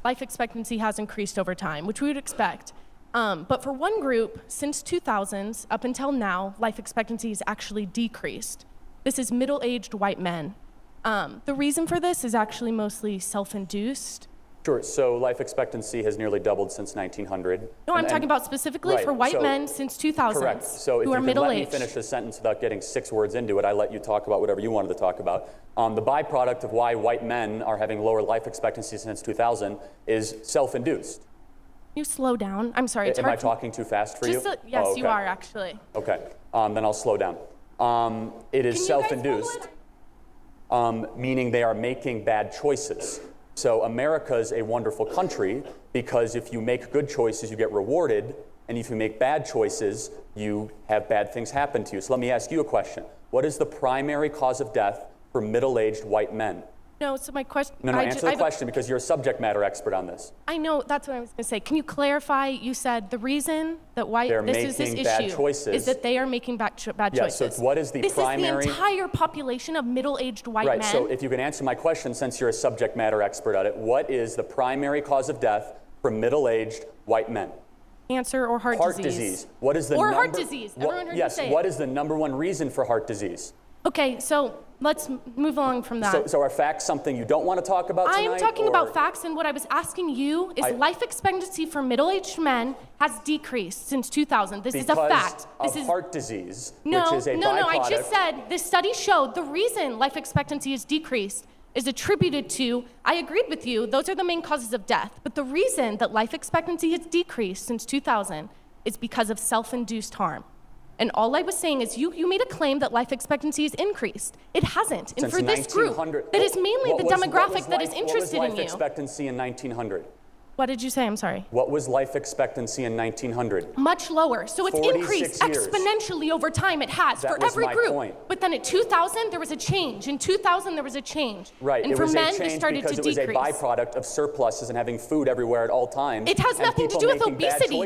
life expectancy has increased over time, which we would expect. But for one group, since 2000s up until now, life expectancy has actually decreased. This is middle-aged white men. The reason for this is actually mostly self-induced. Sure, so life expectancy has nearly doubled since 1900. No, I'm talking about specifically for white men since 2000 correct. So if who are you could let me middle-aged. finish the sentence without getting 6 words into it, I let you talk about whatever you wanted to talk about. The byproduct of why white men are having lower life expectancy since 2000 is self-induced. Can you slow down? I'm sorry, it's Am hard I talking too fast for you? Yes, okay. you are actually. Okay, then I'll slow down. It is self-induced, meaning they are making bad choices. So America is a wonderful country because if you make good choices, you get rewarded, and if you make bad choices, you have bad things happen to you. So let me ask you a question. What is the primary cause of death for middle-aged white men? No, so my question... No, answer the question because you're a subject matter expert on this. I know, that's what I was going to say. Can you clarify? You said the reason that this issue is that they are making bad choices. Yes, so what is the primary... This is the entire population of middle-aged white men. Right, so if you can answer my question, since you're a subject matter expert at it, what is the primary cause of death for middle-aged white men? Cancer or heart disease. Heart disease. What is the or heart disease. Everyone heard you say what is the #1 reason for heart disease? Okay, so let's move along from that. So are facts something you don't want to talk about tonight? I am talking about facts, and what I was asking you is life expectancy for middle-aged men has decreased since 2000. This is a fact. This is heart disease, no, which is a byproduct. No, I just said this study showed the reason life expectancy is decreased is attributed to, I agreed with you, those are the main causes of death, but the reason that life expectancy has decreased since 2000 is because of self-induced harm. And all I was saying is you made a claim that life expectancy has increased. It hasn't. And for this group, that is mainly the demographic that is interested in you. What was life expectancy in 1900? What did you say? I'm sorry. What was life expectancy in 1900? Much lower. So it's increased exponentially over time. It has for every group. Point. But then in 2000, there was a change. In 2000, there was a change. Right. And for men, it started to decrease. It was a byproduct of surpluses and having food everywhere at all times. It has nothing to do with obesity.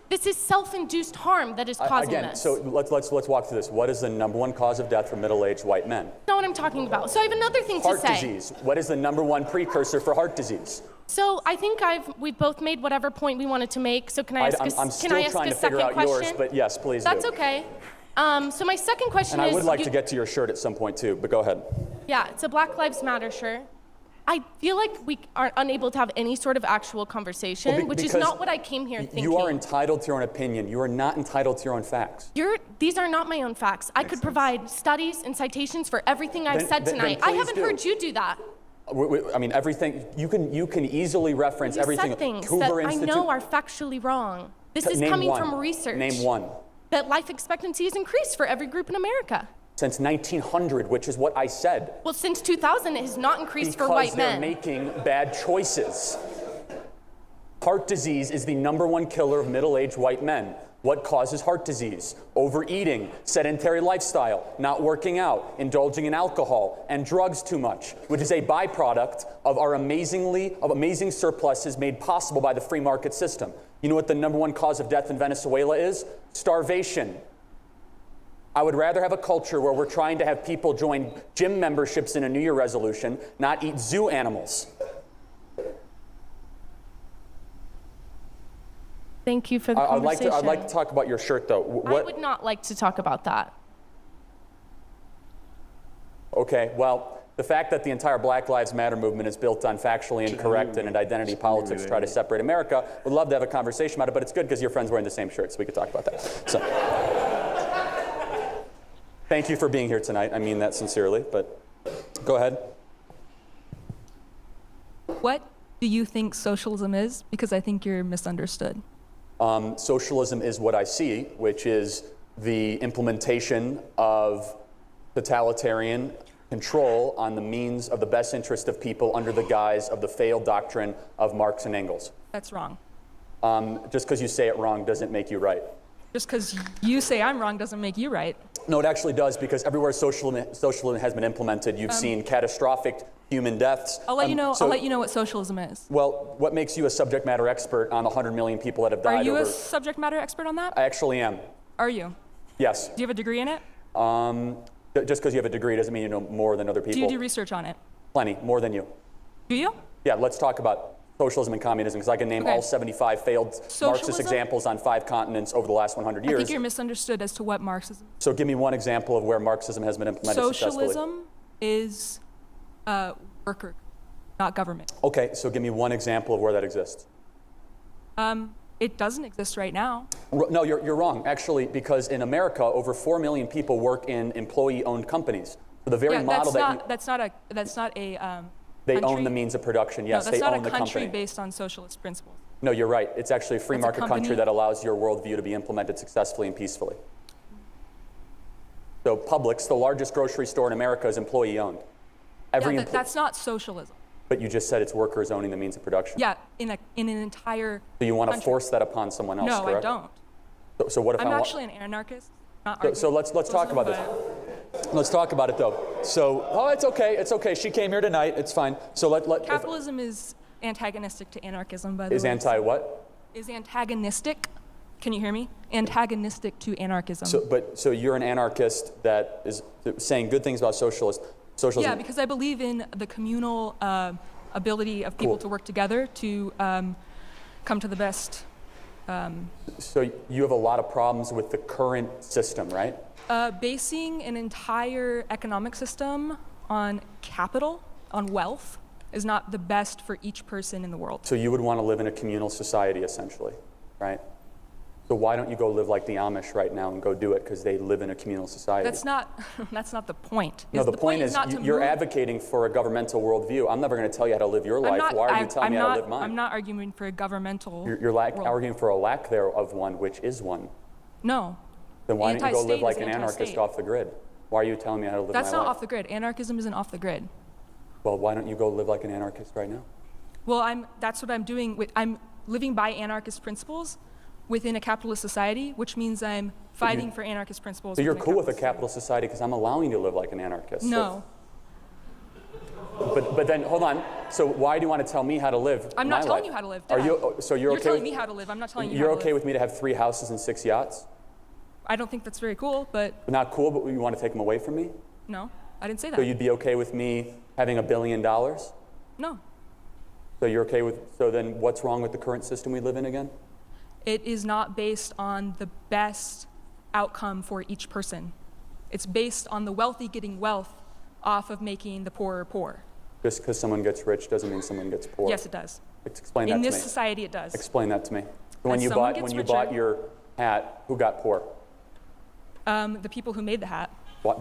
This is self-induced harm that is causing this. So let's walk through this. What is the #1 cause of death for middle-aged white men? That's not what I'm talking about. So I have another thing to say. Heart disease. What is the #1 precursor for heart disease? So I think we've both made whatever point we wanted to make. So can I ask I'm still trying to figure out yours, but yes, please do. That's okay. So my second question is... And I would like to get to your shirt at some point too, but go ahead. Yeah, it's a Black Lives Matter shirt. I feel like we are unable to have any sort of actual conversation, which is not what I came here thinking. You are entitled to your own opinion. You are not entitled to your own facts. These are not my own facts. I could provide studies and citations for everything I've said tonight. I haven't heard you do that. I mean, everything, you can easily reference everything. You said things that I know are factually wrong. This is coming from research. Name one. That life expectancy has increased for every group in America. Since 1900, which is what I said. Well, since 2000, it has not increased for white men. Because they're making bad choices. Heart disease is the #1 killer of middle-aged white men. What causes heart disease? Overeating, sedentary lifestyle, not working out, indulging in alcohol, and drugs too much, which is a byproduct of our amazing surpluses made possible by the free market system. You know what the #1 cause of death in Venezuela is? Starvation. I would rather have a culture where we're trying to have people join gym memberships in a New Year resolution, not eat zoo animals. Thank you for the conversation. I'd like to talk about your shirt, though. I would not like to talk about that. Okay, well, the fact that the entire Black Lives Matter movement is built on factually incorrect and identity politics try to separate America, would love to have a conversation about it, but it's good because your friend's wearing the same shirt, so we could talk about that. So, thank you for being here tonight. I mean that sincerely, but go ahead. What do you think socialism is? Because I think you're misunderstood. Socialism is what I see, which is the implementation of totalitarian control on the means of the best interest of people under the guise of the failed doctrine of Marx and Engels. That's wrong. Just because you say it wrong doesn't make you right. Just because you say I'm wrong doesn't make you right. No, it actually does, because everywhere socialism has been implemented, you've seen catastrophic human deaths. I'll let you know. I'll let you know what socialism is. Well, what makes you a subject matter expert on the 100 million people that have died? Are you a subject matter expert on that? I actually am. Are you? Yes. Do you have a degree in it? Just because you have a degree doesn't mean you know more than other people. Do you do research on it? Plenty, more than you. Do you? Yeah, let's talk about socialism and communism, because I can name Okay. all 75 failed Marxist Socialism? examples on 5 continents over the last 100 I years. think you're misunderstood as to what Marxism. So give me one example of where Marxism has been implemented successfully. Socialism is worker, not government. Okay, so give me one example of where that exists. It doesn't exist right now. No, you're wrong, actually, because in America, over 4 million people work in employee-owned companies. So the very Yeah, model that's not a they country. own the means of production. Yes, no, they that's own the not a country company. based on socialist principles. No, you're right. It's actually a free That's a market country company. that allows your worldview to be implemented successfully and peacefully. So Publix, the largest grocery store in America, is employee-owned. Yeah, that's not socialism. But you just said it's workers owning the means of production. Yeah, in an entire So you want to country. force that upon someone else, No, correct? I don't. So what if I'm I want... actually an anarchist. Not So arguing let's talk about this. but Let's talk about it, though. So, it's okay. It's okay. She came here tonight. It's fine. So Capitalism is antagonistic to anarchism, by the way. is anti what? Is antagonistic. Can you hear me? Antagonistic to anarchism. So you're an anarchist that is saying good things about socialism. Yeah, because I believe in the communal ability of people Cool. to work together to come to the best. So you have a lot of problems with the current system, right? Basing an entire economic system on capital, on wealth, is not the best for each person in the world. So you would want to live in a communal society, essentially, right? So why don't you go live like the Amish right now and go do it? Because they live in a communal society. That's not the point. No, the point is not to you're move. advocating for a governmental worldview. I'm never going to tell you how to live your life. Why are you telling me how to live mine? I'm not arguing for a governmental You're world. arguing for a lack there of one, which is one. No. Then why don't you go live Anti-state like is an anarchist anti-state. off the grid? Why are you telling me how to live That's my not life? off the grid. Anarchism isn't off the grid. Well, why don't you go live like an anarchist right now? Well, that's what I'm doing. I'm living by anarchist principles within a capitalist society, which means I'm fighting for anarchist principles. So you're within cool with a society. capitalist society because I'm allowing you to live like an anarchist. No. But then, hold on. So why do you want to tell me how to live I'm my not telling life? you how to live. Are Dad. you? So you're okay telling with, me how to live. I'm not telling you You're how to okay live. with me to have 3 houses and 6 yachts? I don't think that's very cool, but Not cool, but you want to take them away from me? no, I didn't say that. So you'd be okay with me having $1 billion? So No. you're okay with? So then, what's wrong with the current system we live in again? It is not based on the best outcome for each person. It's based on the wealthy getting wealth off of making the poorer poor. Just because someone gets rich doesn't mean someone gets poor. Yes, it does. Explain that In to this me. society, it does. Explain that to me. When As you someone bought gets bought richer- your hat, who got poor? The people who made the hat.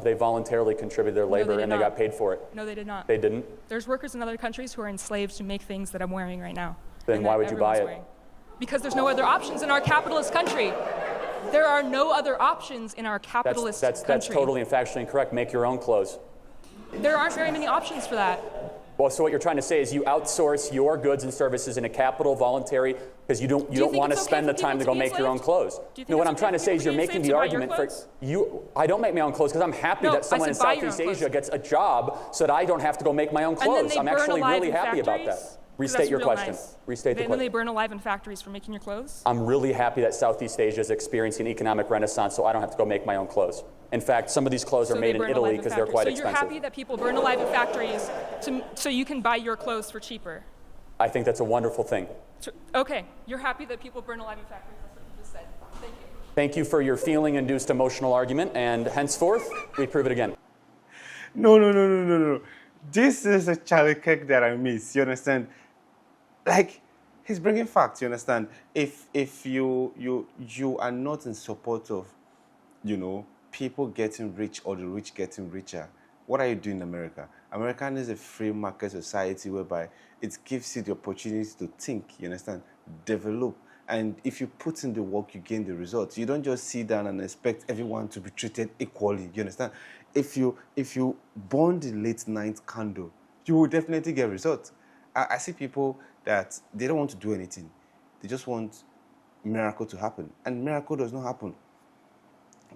They voluntarily contributed their labor did and they not. got paid for it. No, they did not. They didn't? There's workers in other countries who are enslaved to make things that I'm wearing right now. Then and why that would you buy everyone's it? wearing. Because there's no other options in our capitalist country. There are no other options in our capitalist That's country. totally and factually incorrect. Make your own clothes. There aren't very many options for that. Well, so what you're trying to say is you outsource your goods and services in a capital voluntary because you don't think want to it's okay spend for the time people to go to be make your own enslaved? clothes. Do you think No, what it's I'm trying to okay say for is you're people to making be the enslaved to buy argument your for clothes? you. I don't make my own clothes because I'm happy No, that someone I in said buy your own Southeast Asia clothes. gets a job so that I don't have to go make my own And then clothes. they I'm burn actually alive really in happy about factories? that. 'Cause Restate that's your real question. nice. Restate the And then they question. burn alive in factories for making your clothes? I'm really happy that Southeast Asia is experiencing an economic renaissance so I don't have to go make my own clothes. In fact, some of these clothes are So made they in burn Italy alive in because they're factories. quite So expensive. you're happy that people burn alive in factories so you can buy your clothes for cheaper? I think that's a wonderful thing. Okay, you're happy that people burn alive in factories. That's what you just said. Thank you. Thank you for your feeling-induced emotional argument, and henceforth, we prove it again. No. This is a Charlie Kirk that I miss, you understand? Like, he's bringing facts, you understand? If you are not in support of, people getting rich or the rich getting richer, what are you doing in America? America is a free market society whereby it gives you the opportunity to think, you understand, develop. And if you put in the work, you gain the results. You don't just sit down and expect everyone to be treated equally, you understand? If you burn the late night candle, you will definitely get results. I see people that they don't want to do anything. They just want miracle to happen. And miracle does not happen.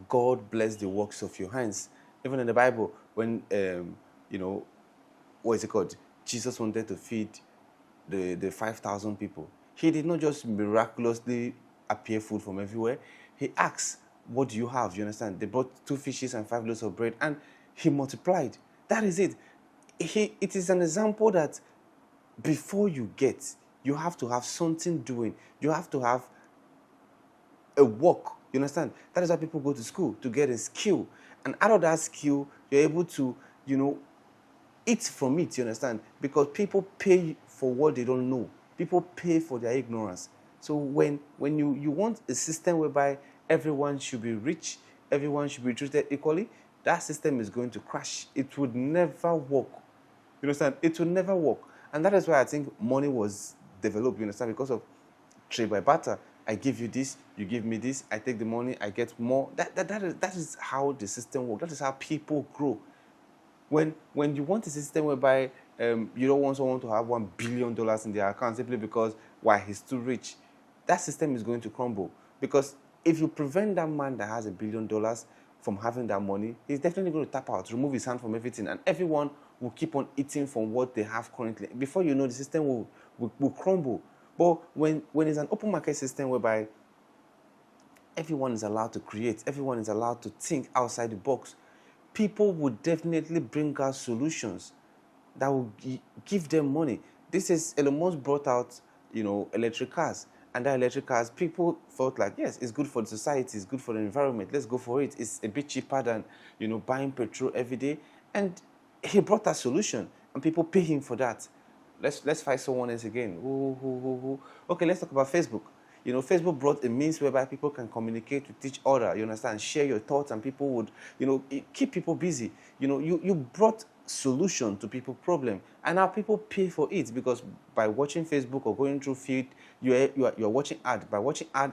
God bless the works of your hands. Even in the Bible, when, what is it called? Jesus wanted to feed the 5,000 people. He did not just miraculously appear food from everywhere. He asked, what do you have? You understand? They brought 2 fishes and 5 loaves of bread, and he multiplied. That is it. It is an example that before you get, You have to have something doing. You have to have a work. You understand? That is why people go to school, to get a skill. And out of that skill, you're able to, eat from it, you understand? Because people pay for what they don't know. People pay for their ignorance. So when you want a system whereby everyone should be rich, everyone should be treated equally, that system is going to crash. It would never work. You understand? It will never work. And that is why I think money was developed, you understand, because of trade by barter. I give you this, you give me this, I take the money, I get more. That is how the system works. That is how people grow. When you want a system whereby you don't want someone to have $1 billion in their account simply because why he's too rich, that system is going to crumble. Because if you prevent that man that has $1 billion from having that money, he's definitely going to tap out, remove his hand from everything, and everyone will keep on eating from what they have currently. Before you know, the system will crumble. But when it's an open market system whereby everyone is allowed to create, everyone is allowed to think outside the box, people would definitely bring out solutions that will give them money. This is Elon Musk brought out, electric cars. And that electric cars, people felt like, yes, it's good for the society, it's good for the environment, let's go for it. It's a bit cheaper than, buying petrol every day. And he brought a solution, and people pay him for that. Let's find someone else again. Okay, let's talk about Facebook. Facebook brought a means whereby people can communicate with each other, you understand, share your thoughts, and people would, keep people busy. You brought solution to people's problem, and now people pay for it because by watching Facebook or going through feed, you're watching ad. By watching ad,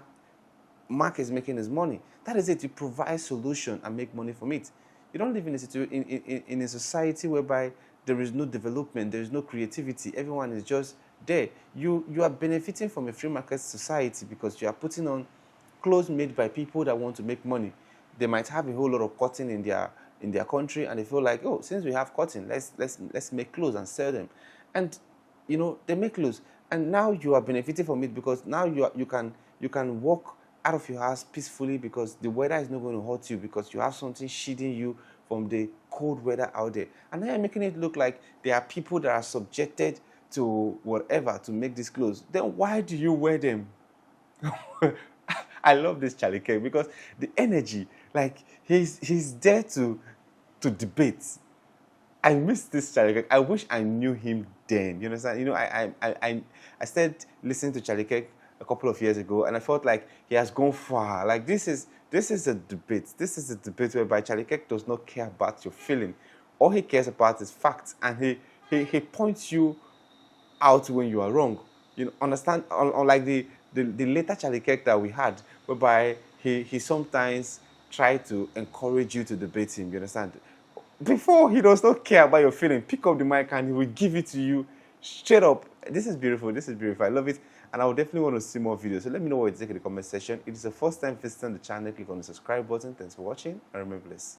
Mark is making his money. That is it. You provide solution and make money from it. You don't live in a society whereby there is no development, there is no creativity. Everyone is just there. You are benefiting from a free market society because you are putting on clothes made by people that want to make money. They might have a whole lot of cotton in their country, and they feel like, oh, since we have cotton, let's make clothes and sell them. And they make clothes, and now you are benefiting from it because now you can walk out of your house peacefully because the weather is not going to hurt you because you have something shielding you from the cold weather out there. And now you're making it look like there are people that are subjected to whatever to make these clothes. Then why do you wear them? I love this Charlie Kirk because the energy, like he's there to debate. I miss this Charlie Kirk. I wish I knew him then. You understand? I started listening to Charlie Kirk a couple of years ago, and I felt like he has gone far. Like this is a debate. This is a debate whereby Charlie Kirk does not care about your feeling. All he cares about is facts, and he points you out when you are wrong. Understand? Unlike the later Charlie Kirk that we had, whereby he sometimes tried to encourage you to debate him. You understand? Before, he does not care about your feeling. Pick up the mic and he will give it to you straight up. This is beautiful. This is beautiful. I love it. And I would definitely want to see more videos. So let me know what you think in the comment section. If it's the first time visiting the channel, click on the subscribe button. Thanks for watching, and remember this.